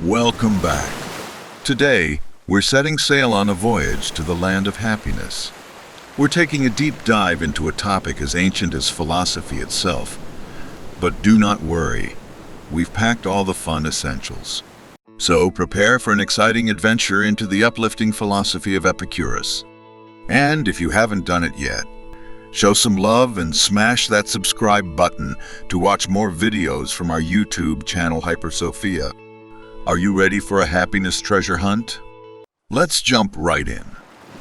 Welcome back. Today, we're setting sail on a voyage to the land of happiness. We're taking a deep dive into a topic as ancient as philosophy itself. But do not worry, we've packed all the fun essentials. So prepare for an exciting adventure into the uplifting philosophy of Epicurus. And if you haven't done it yet, show some love and smash that subscribe button to watch more videos from our YouTube channel Hypersophia. Are you ready for a happiness treasure hunt? Let's jump right in.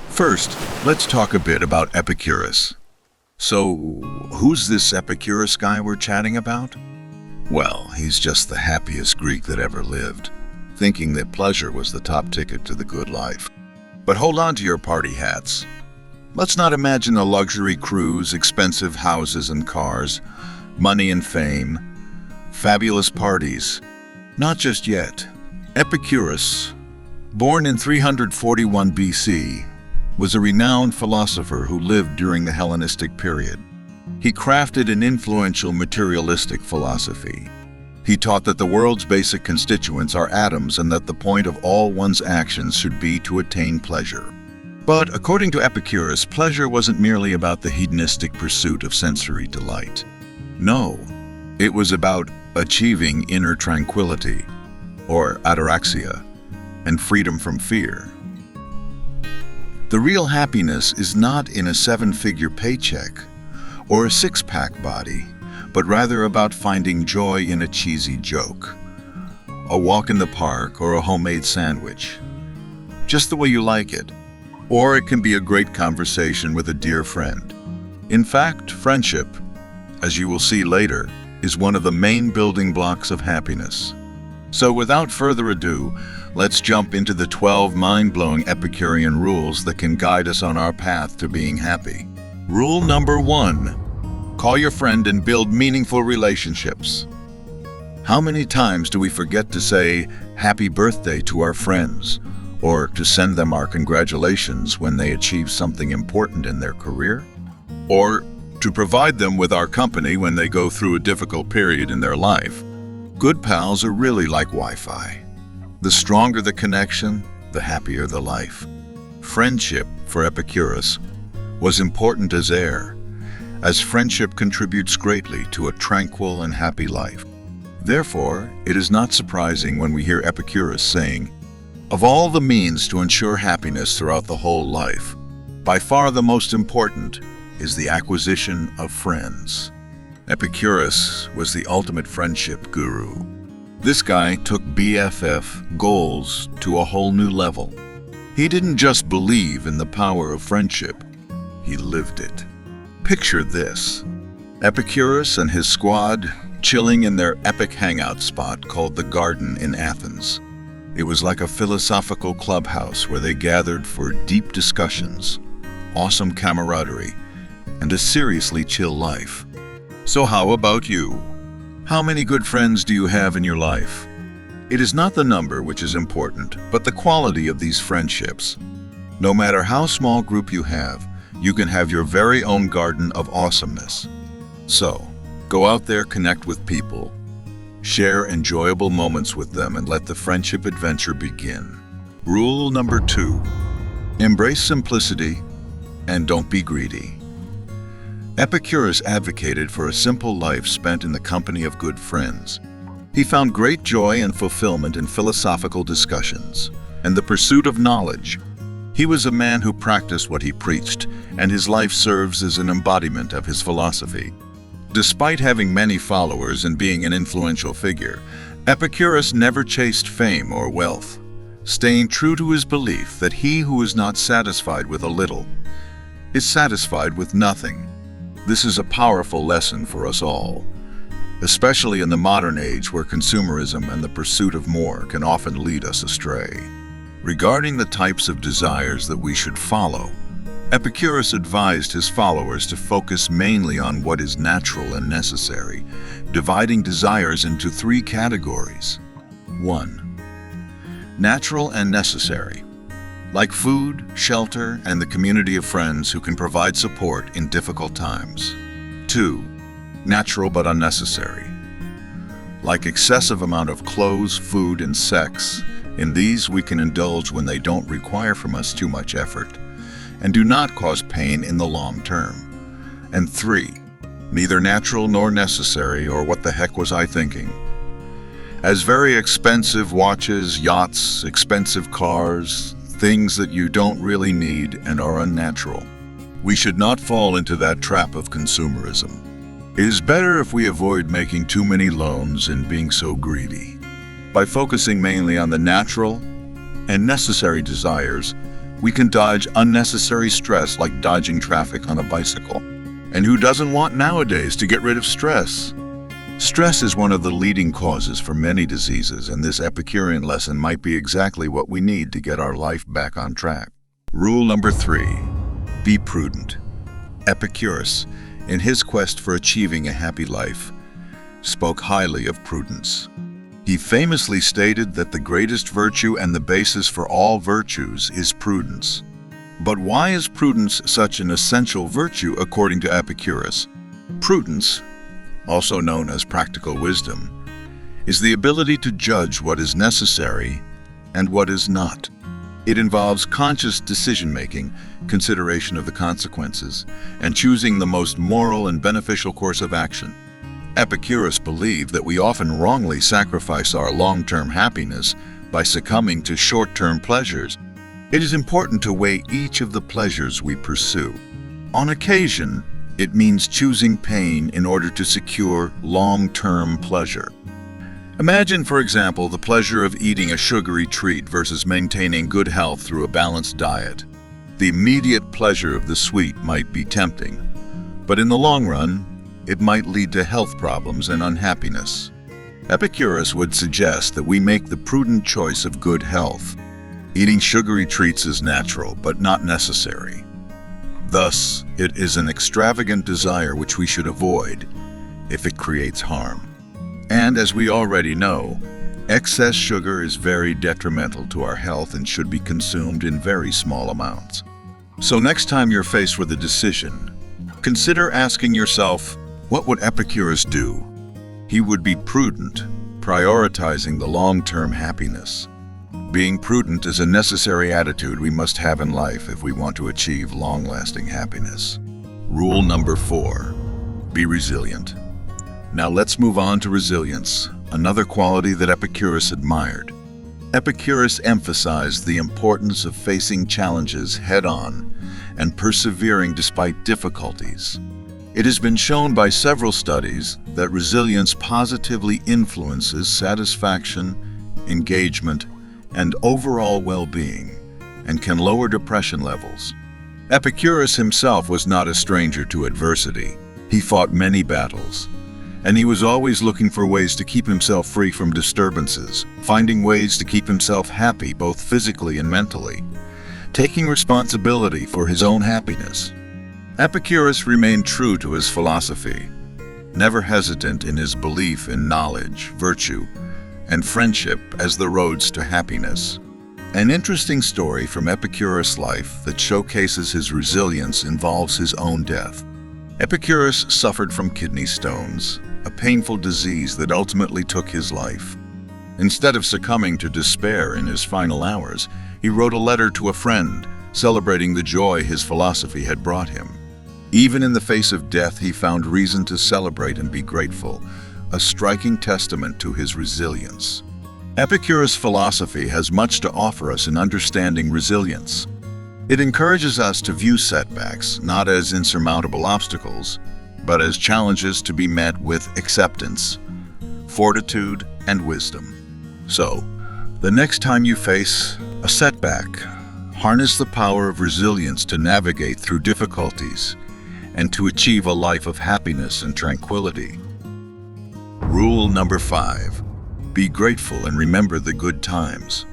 First, let's talk a bit about Epicurus. So, who's this Epicurus guy we're chatting about? Well, he's just the happiest Greek that ever lived, thinking that pleasure was the top ticket to the good life. But hold on to your party hats. Let's not imagine a luxury cruise, expensive houses and cars, money and fame, fabulous parties. Not just yet. Epicurus, born in 341 BC, was a renowned philosopher who lived during the Hellenistic period. He crafted an influential materialistic philosophy. He taught that the world's basic constituents are atoms and that the point of all one's actions should be to attain pleasure. But according to Epicurus, pleasure wasn't merely about the hedonistic pursuit of sensory delight. No, it was about achieving inner tranquility, or ataraxia, and freedom from fear. The real happiness is not in a seven-figure paycheck or a six-pack body, but rather about finding joy in a cheesy joke, a walk in the park, or a homemade sandwich. Just the way you like it. Or it can be a great conversation with a dear friend. In fact, friendship, as you will see later, is one of the main building blocks of happiness. So without further ado, let's jump into the 12 mind-blowing Epicurean rules that can guide us on our path to being happy. Rule number 1. Call your friend and build meaningful relationships. How many times do we forget to say happy birthday to our friends, or to send them our congratulations when they achieve something important in their career? Or to provide them with our company when they go through a difficult period in their life? Good pals are really like Wi-Fi. The stronger the connection, the happier the life. Friendship, for Epicurus, was important as air, as friendship contributes greatly to a tranquil and happy life. Therefore, it is not surprising when we hear Epicurus saying, "Of all the means to ensure happiness throughout the whole life, by far the most important is the acquisition of friends." Epicurus was the ultimate friendship guru. This guy took BFF goals to a whole new level. He didn't just believe in the power of friendship, he lived it. Picture this: Epicurus and his squad chilling in their epic hangout spot called the Garden in Athens. It was like a philosophical clubhouse where they gathered for deep discussions, awesome camaraderie, and a seriously chill life. So how about you? How many good friends do you have in your life? It is not the number which is important, but the quality of these friendships. No matter how small group you can have your very own garden of awesomeness. So, go out there, connect with people, share enjoyable moments with them, and let the friendship adventure begin. Rule number 2. Embrace simplicity and don't be greedy. Epicurus advocated for a simple life spent in the company of good friends. He found great joy and fulfillment in philosophical discussions and the pursuit of knowledge. He was a man who practiced what he preached, and his life serves as an embodiment of his philosophy. Despite having many followers and being an influential figure, Epicurus never chased fame or wealth, staying true to his belief that he who is not satisfied with a little is satisfied with nothing. This is a powerful lesson for us all, especially in the modern age where consumerism and the pursuit of more can often lead us astray. Regarding the types of desires that we should follow, Epicurus advised his followers to focus mainly on what is natural and necessary, dividing desires into 3 categories. 1. Natural and necessary, like food, shelter, and the community of friends who can provide support in difficult times. 2. Natural but unnecessary, like excessive amount of clothes, food, and sex. In these we can indulge when they don't require from us too much effort and do not cause pain in the long term. And 3, neither natural nor necessary, or what the heck was I thinking? As very expensive watches, yachts, expensive cars, things that you don't really need and are unnatural. We should not fall into that trap of consumerism. It is better if we avoid making too many loans and being so greedy. By focusing mainly on the natural and necessary desires, we can dodge unnecessary stress like dodging traffic on a bicycle. And who doesn't want nowadays to get rid of stress? Stress is one of the leading causes for many diseases, and this Epicurean lesson might be exactly what we need to get our life back on track. Rule number 3, be prudent. Epicurus, in his quest for achieving a happy life, spoke highly of prudence. He famously stated that the greatest virtue and the basis for all virtues is prudence. But why is prudence such an essential virtue according to Epicurus? Prudence, also known as practical wisdom, is the ability to judge what is necessary and what is not. It involves conscious decision-making, consideration of the consequences, and choosing the most moral and beneficial course of action. Epicurus believed that we often wrongly sacrifice our long-term happiness by succumbing to short-term pleasures. It is important to weigh each of the pleasures we pursue. On occasion, it means choosing pain in order to secure long-term pleasure. Imagine, for example, the pleasure of eating a sugary treat versus maintaining good health through a balanced diet. The immediate pleasure of the sweet might be tempting, but in the long run, it might lead to health problems and unhappiness. Epicurus would suggest that we make the prudent choice of good health. Eating sugary treats is natural, but not necessary. Thus, it is an extravagant desire which we should avoid if it creates harm. And as we already know, excess sugar is very detrimental to our health and should be consumed in very small amounts. So next time you're faced with a decision, consider asking yourself, what would Epicurus do? He would be prudent, prioritizing the long-term happiness. Being prudent is a necessary attitude we must have in life if we want to achieve long-lasting happiness. Rule number 4, be resilient. Now let's move on to resilience, another quality that Epicurus admired. Epicurus emphasized the importance of facing challenges head-on and persevering despite difficulties. It has been shown by several studies that resilience positively influences satisfaction, engagement, and overall well-being, and can lower depression levels. Epicurus himself was not a stranger to adversity. He fought many battles, and he was always looking for ways to keep himself free from disturbances, finding ways to keep himself happy both physically and mentally, taking responsibility for his own happiness. Epicurus remained true to his philosophy, never hesitant in his belief in knowledge, virtue, and friendship as the roads to happiness. An interesting story from Epicurus' life that showcases his resilience involves his own death. Epicurus suffered from kidney stones, a painful disease that ultimately took his life. Instead of succumbing to despair in his final hours, he wrote a letter to a friend, celebrating the joy his philosophy had brought him. Even in the face of death, he found reason to celebrate and be grateful, a striking testament to his resilience. Epicurus' philosophy has much to offer us in understanding resilience. It encourages us to view setbacks not as insurmountable obstacles, but as challenges to be met with acceptance, fortitude, and wisdom. So, the next time you face a setback, harness the power of resilience to navigate through difficulties and to achieve a life of happiness and tranquility. Rule number 5, be grateful and remember the good times.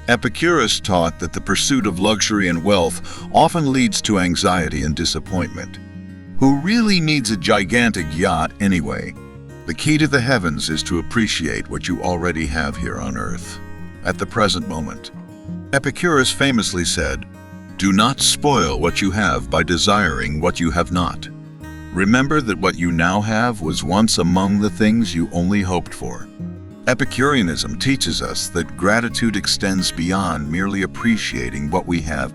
Epicurus taught that the pursuit of luxury and wealth often leads to anxiety and disappointment. Who really needs a gigantic yacht anyway? The key to the heavens is to appreciate what you already have here on earth, at the present moment. Epicurus famously said, "Do not spoil what you have by desiring what you have not." Remember that what you now have was once among the things you only hoped for. Epicureanism teaches us that gratitude extends beyond merely appreciating what we have.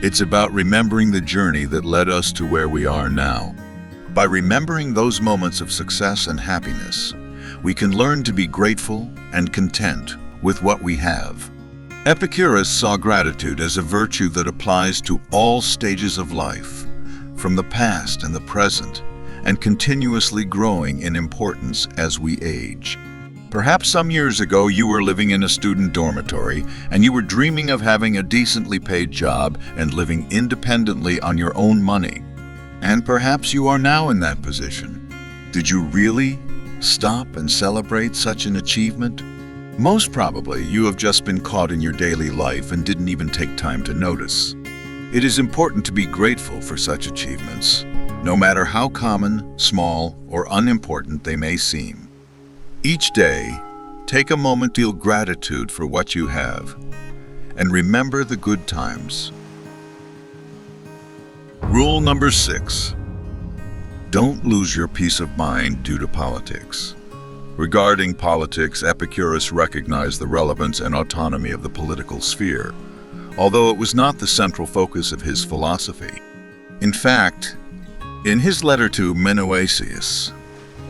It's about remembering the journey that led us to where we are now. By remembering those moments of success and happiness, we can learn to be grateful and content with what we have. Epicurus saw gratitude as a virtue that applies to all stages of life, from the past and the present, and continuously growing in importance as we age. Perhaps some years ago you were living in a student dormitory and you were dreaming of having a decently paid job and living independently on your own money. And perhaps you are now in that position. Did you really stop and celebrate such an achievement? Most probably you have just been caught in your daily life and didn't even take time to notice. It is important to be grateful for such achievements, no matter how common, small, or unimportant they may seem. Each day, take a moment to feel gratitude for what you have, and remember the good times. Rule number 6. Don't lose your peace of mind due to politics. Regarding politics, Epicurus recognized the relevance and autonomy of the political sphere, although it was not the central focus of his philosophy. In fact, in his letter to Menelaus,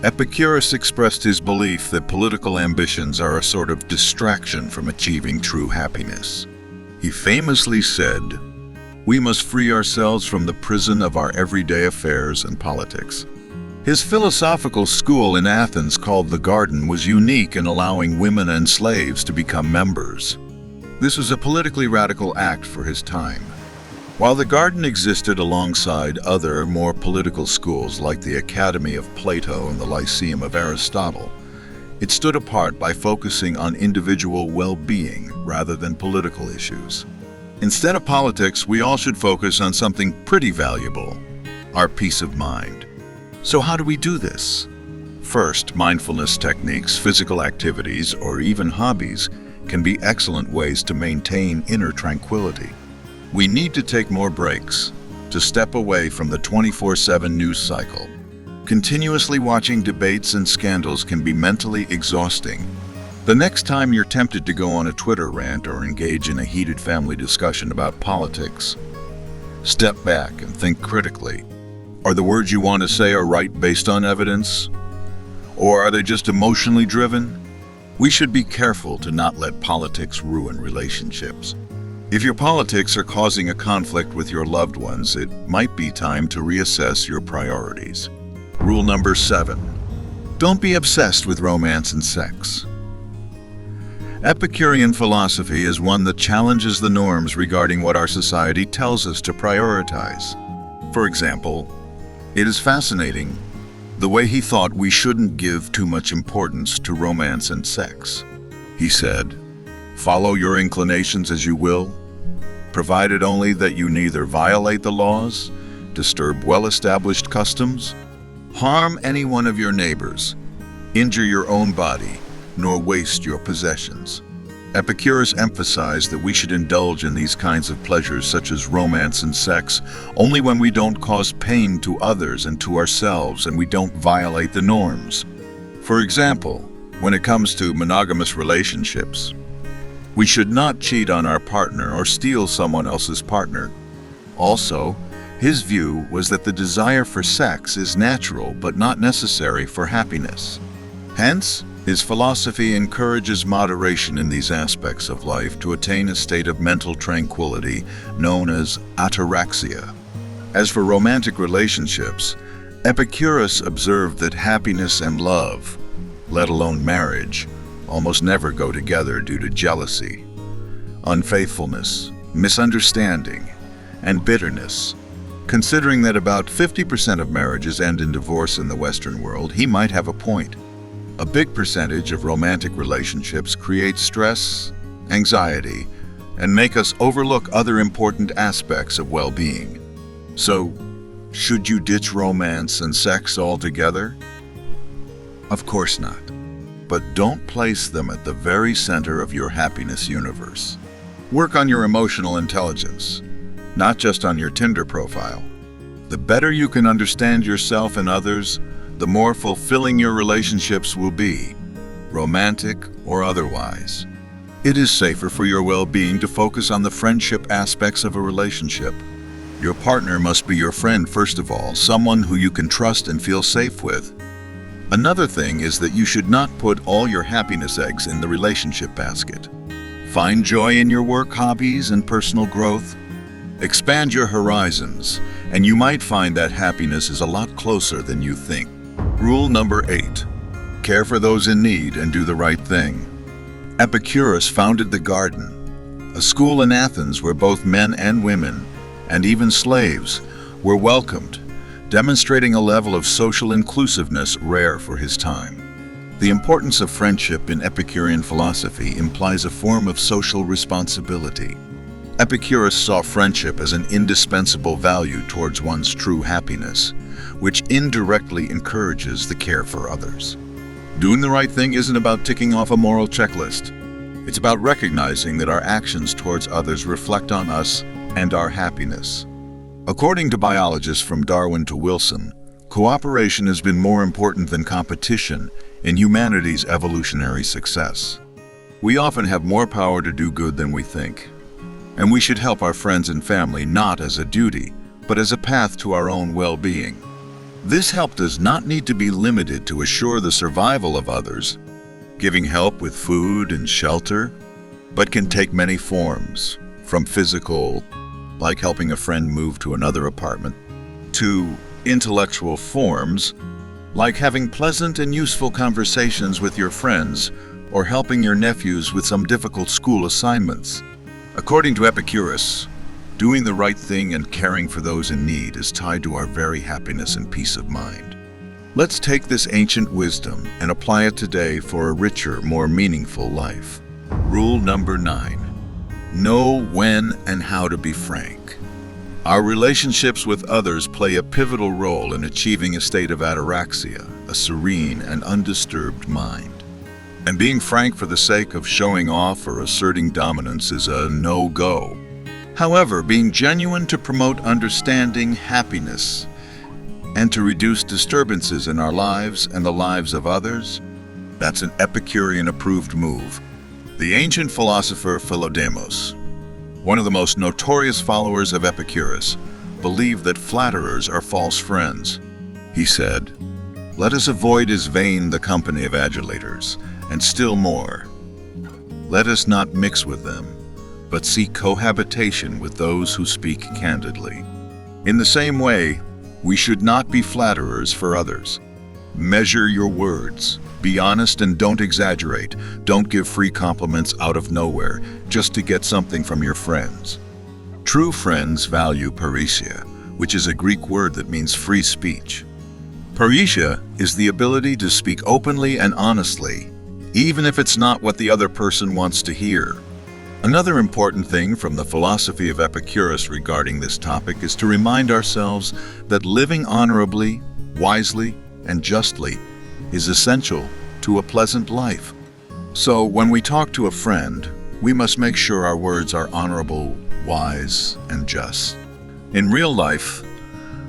Epicurus expressed his belief that political ambitions are a sort of distraction from achieving true happiness. He famously said, "We must free ourselves from the prison of our everyday affairs and politics." His philosophical school in Athens, called the Garden, was unique in allowing women and slaves to become members. This was a politically radical act for his time. While the Garden existed alongside other, more political schools like the Academy of Plato and the Lyceum of Aristotle, it stood apart by focusing on individual well-being rather than political issues. Instead of politics, we all should focus on something pretty valuable: our peace of mind. So how do we do this? First, mindfulness techniques, physical activities, or even hobbies can be excellent ways to maintain inner tranquility. We need to take more breaks, to step away from the 24/7 news cycle. Continuously watching debates and scandals can be mentally exhausting. The next time you're tempted to go on a Twitter rant or engage in a heated family discussion about politics, step back and think critically. Are the words you want to say are right based on evidence? Or are they just emotionally driven? We should be careful to not let politics ruin relationships. If your politics are causing a conflict with your loved ones, it might be time to reassess your priorities. Rule number 7. Don't be obsessed with romance and sex. Epicurean philosophy is one that challenges the norms regarding what our society tells us to prioritize. For example, it is fascinating the way he thought we shouldn't give too much importance to romance and sex. He said, "Follow your inclinations as you will, provided only that you neither violate the laws, disturb well-established customs, harm any one of your neighbors, injure your own body, nor waste your possessions." Epicurus emphasized that we should indulge in these kinds of pleasures such as romance and sex only when we don't cause pain to others and to ourselves and we don't violate the norms. For example, when it comes to monogamous relationships, we should not cheat on our partner or steal someone else's partner. Also, his view was that the desire for sex is natural but not necessary for happiness. Hence, his philosophy encourages moderation in these aspects of life to attain a state of mental tranquility known as ataraxia. As for romantic relationships, Epicurus observed that happiness and love, let alone marriage, almost never go together due to jealousy, unfaithfulness, misunderstanding, and bitterness. Considering that about 50% of marriages end in divorce in the Western world, he might have a point. A big percentage of romantic relationships create stress, anxiety, and make us overlook other important aspects of well-being. So, should you ditch romance and sex altogether? Of course not. But don't place them at the very center of your happiness universe. Work on your emotional intelligence, not just on your Tinder profile. The better you can understand yourself and others, the more fulfilling your relationships will be, romantic or otherwise. It is safer for your well-being to focus on the friendship aspects of a relationship. Your partner must be your friend first of all, someone who you can trust and feel safe with. Another thing is that you should not put all your happiness eggs in the relationship basket. Find joy in your work, hobbies, and personal growth. Expand your horizons, and you might find that happiness is a lot closer than you think. Rule number 8. Care for those in need and do the right thing. Epicurus founded the Garden, a school in Athens where both men and women, and even slaves, were welcomed, demonstrating a level of social inclusiveness rare for his time. The importance of friendship in Epicurean philosophy implies a form of social responsibility. Epicurus saw friendship as an indispensable value towards one's true happiness, which indirectly encourages the care for others. Doing the right thing isn't about ticking off a moral checklist. It's about recognizing that our actions towards others reflect on us and our happiness. According to biologists from Darwin to Wilson, cooperation has been more important than competition in humanity's evolutionary success. We often have more power to do good than we think, and we should help our friends and family not as a duty, but as a path to our own well-being. This help does not need to be limited to assure the survival of others, giving help with food and shelter, but can take many forms, from physical, like helping a friend move to another apartment, to intellectual forms, like having pleasant and useful conversations with your friends or helping your nephews with some difficult school assignments. According to Epicurus, doing the right thing and caring for those in need is tied to our very happiness and peace of mind. Let's take this ancient wisdom and apply it today for a richer, more meaningful life. Rule number 9. Know when and how to be frank. Our relationships with others play a pivotal role in achieving a state of ataraxia, a serene and undisturbed mind. And being frank for the sake of showing off or asserting dominance is a no-go. However, being genuine to promote understanding, happiness, and to reduce disturbances in our lives and the lives of others, that's an Epicurean-approved move. The ancient philosopher Philosopher, one of the most notorious followers of Epicurus, believed that flatterers are false friends. He said, "Let us avoid as vain the company of adulators, and still more, let us not mix with them, but seek cohabitation with those who speak candidly." In the same way, we should not be flatterers for others. Measure your words. Be honest and don't exaggerate. Don't give free compliments out of nowhere just to get something from your friends. True friends value parrhesia, which is a Greek word that means free speech. Parrhesia is the ability to speak openly and honestly, even if it's not what the other person wants to hear. Another important thing from the philosophy of Epicurus regarding this topic is to remind ourselves that living honorably, wisely, and justly is essential to a pleasant life. So when we talk to a friend, we must make sure our words are honorable, wise, and just. In real life,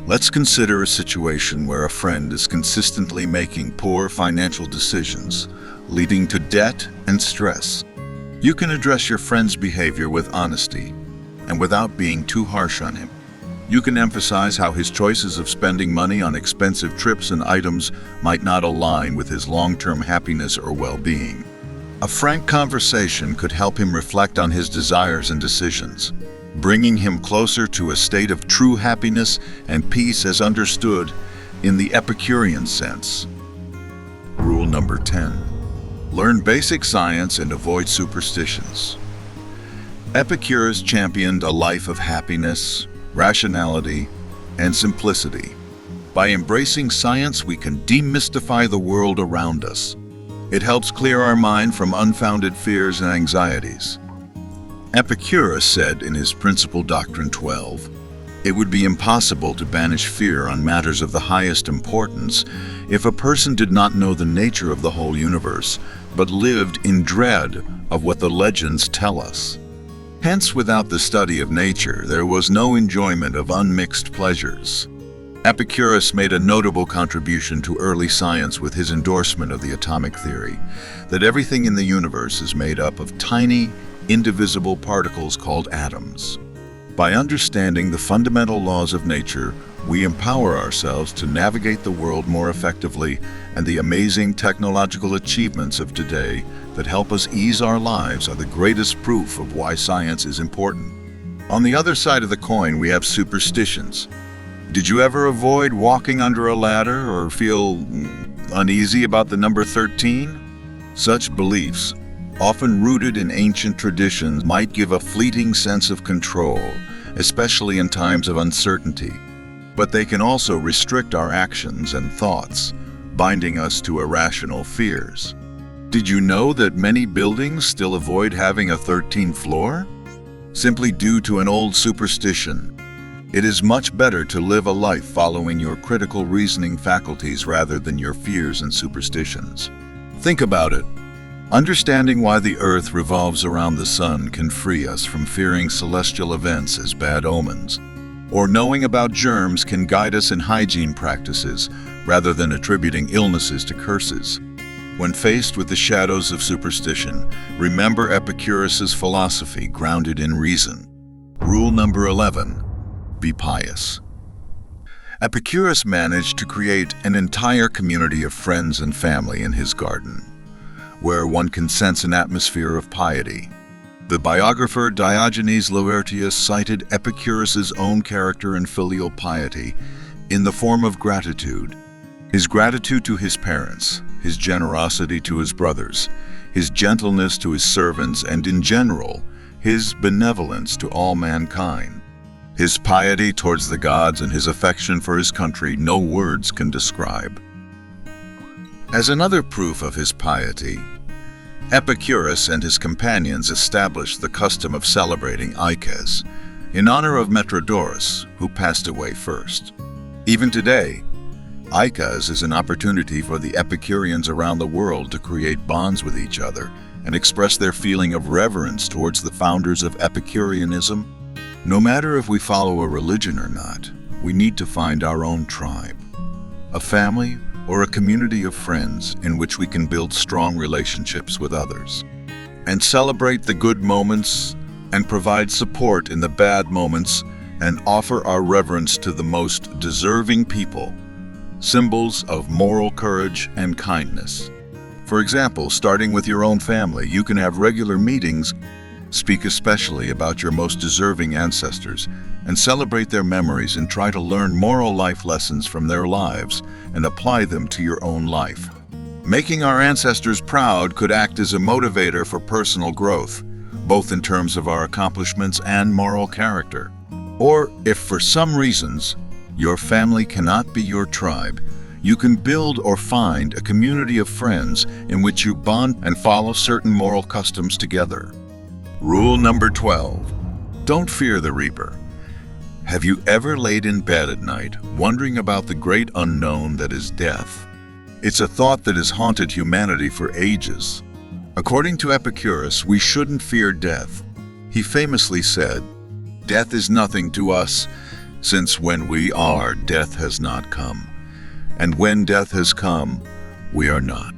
let's consider a situation where a friend is consistently making poor financial decisions, leading to debt and stress. You can address your friend's behavior with honesty and without being too harsh on him. You can emphasize how his choices of spending money on expensive trips and items might not align with his long-term happiness or well-being. A frank conversation could help him reflect on his desires and decisions, bringing him closer to a state of true happiness and peace as understood in the Epicurean sense. Rule number 10. Learn basic science and avoid superstitions. Epicurus championed a life of happiness, rationality, and simplicity. By embracing science, we can demystify the world around us. It helps clear our mind from unfounded fears and anxieties. Epicurus said in his Principal Doctrine 12, "It would be impossible to banish fear on matters of the highest importance if a person did not know the nature of the whole universe, but lived in dread of what the legends tell us." Hence, without the study of nature, there was no enjoyment of unmixed pleasures. Epicurus made a notable contribution to early science with his endorsement of the atomic theory, that everything in the universe is made up of tiny, indivisible particles called atoms. By understanding the fundamental laws of nature, we empower ourselves to navigate the world more effectively, and the amazing technological achievements of today that help us ease our lives are the greatest proof of why science is important. On the other side of the coin, we have superstitions. Did you ever avoid walking under a ladder or feel uneasy about the number 13? Such beliefs, often rooted in ancient traditions, might give a fleeting sense of control, especially in times of uncertainty. But they can also restrict our actions and thoughts, binding us to irrational fears. Did you know that many buildings still avoid having a 13th floor? Simply due to an old superstition. It is much better to live a life following your critical reasoning faculties rather than your fears and superstitions. Think about it. Understanding why the earth revolves around the sun can free us from fearing celestial events as bad omens. Or knowing about germs can guide us in hygiene practices rather than attributing illnesses to curses. When faced with the shadows of superstition, remember Epicurus's philosophy grounded in reason. Rule number 11. Be pious. Epicurus managed to create an entire community of friends and family in his garden, where one can sense an atmosphere of piety. The biographer Diogenes Laertius cited Epicurus's own character and filial piety in the form of gratitude. His gratitude to his parents, his generosity to his brothers, his gentleness to his servants, and in general, his benevolence to all mankind. His piety towards the gods and his affection for his country no words can describe. As another proof of his piety, Epicurus and his companions established the custom of celebrating Ices, in honor of Metrodorus, who passed away first. Even today, Ices is an opportunity for the Epicureans around the world to create bonds with each other and express their feeling of reverence towards the founders of Epicureanism. No matter if we follow a religion or not, we need to find our own tribe, a family or a community of friends in which we can build strong relationships with others, and celebrate the good moments and provide support in the bad moments and offer our reverence to the most deserving people, symbols of moral courage and kindness. For example, starting with your own family, you can have regular meetings. Speak especially about your most deserving ancestors and celebrate their memories and try to learn moral life lessons from their lives and apply them to your own life. Making our ancestors proud could act as a motivator for personal growth, both in terms of our accomplishments and moral character. Or, if for some reasons your family cannot be your tribe, you can build or find a community of friends in which you bond and follow certain moral customs together. Rule number 12. Don't fear the reaper. Have you ever laid in bed at night wondering about the great unknown that is death? It's a thought that has haunted humanity for ages. According to Epicurus, we shouldn't fear death. He famously said, "Death is nothing to us, since when we are, death has not come. And when death has come, we are not."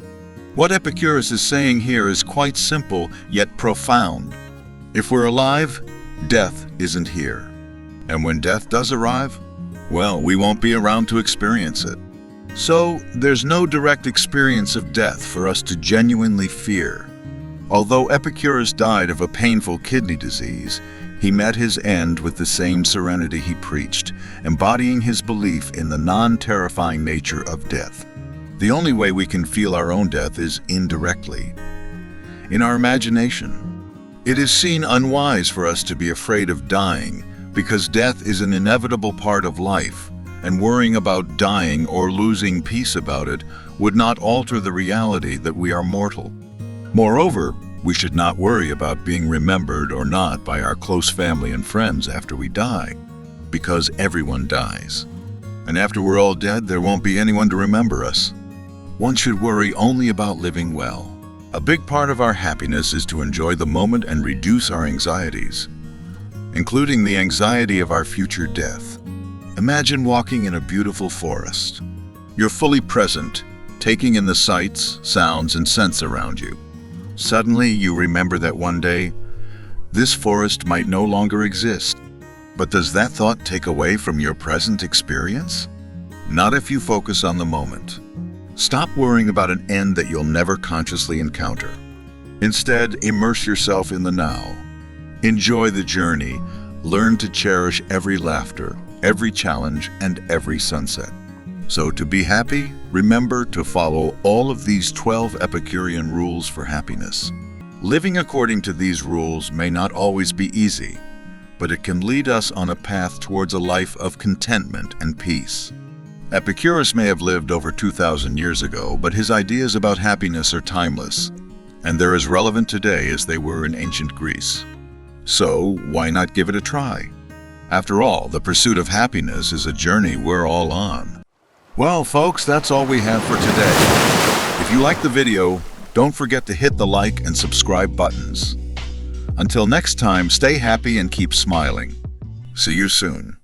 What Epicurus is saying here is quite simple, yet profound. If we're alive, death isn't here. And when death does arrive, well, we won't be around to experience it. So, there's no direct experience of death for us to genuinely fear. Although Epicurus died of a painful kidney disease, he met his end with the same serenity he preached, embodying his belief in the non-terrifying nature of death. The only way we can feel our own death is indirectly, in our imagination. It is seen unwise for us to be afraid of dying because death is an inevitable part of life, and worrying about dying or losing peace about it would not alter the reality that we are mortal. Moreover, we should not worry about being remembered or not by our close family and friends after we die, because everyone dies. And after we're all dead, there won't be anyone to remember us. One should worry only about living well. A big part of our happiness is to enjoy the moment and reduce our anxieties, including the anxiety of our future death. Imagine walking in a beautiful forest. You're fully present, taking in the sights, sounds, and scents around you. Suddenly, you remember that one day, this forest might no longer exist. But does that thought take away from your present experience? Not if you focus on the moment. Stop worrying about an end that you'll never consciously encounter. Instead, immerse yourself in the now. Enjoy the journey. Learn to cherish every laughter, every challenge, and every sunset. So to be happy, remember to follow all of these 12 Epicurean rules for happiness. Living according to these rules may not always be easy, but it can lead us on a path towards a life of contentment and peace. Epicurus may have lived over 2,000 years ago, but his ideas about happiness are timeless, and they're as relevant today as they were in ancient Greece. So, why not give it a try? After all, the pursuit of happiness is a journey we're all on. Well, folks, that's all we have for today. If you like the video, don't forget to hit the like and subscribe buttons. Until next time, stay happy and keep smiling. See you soon.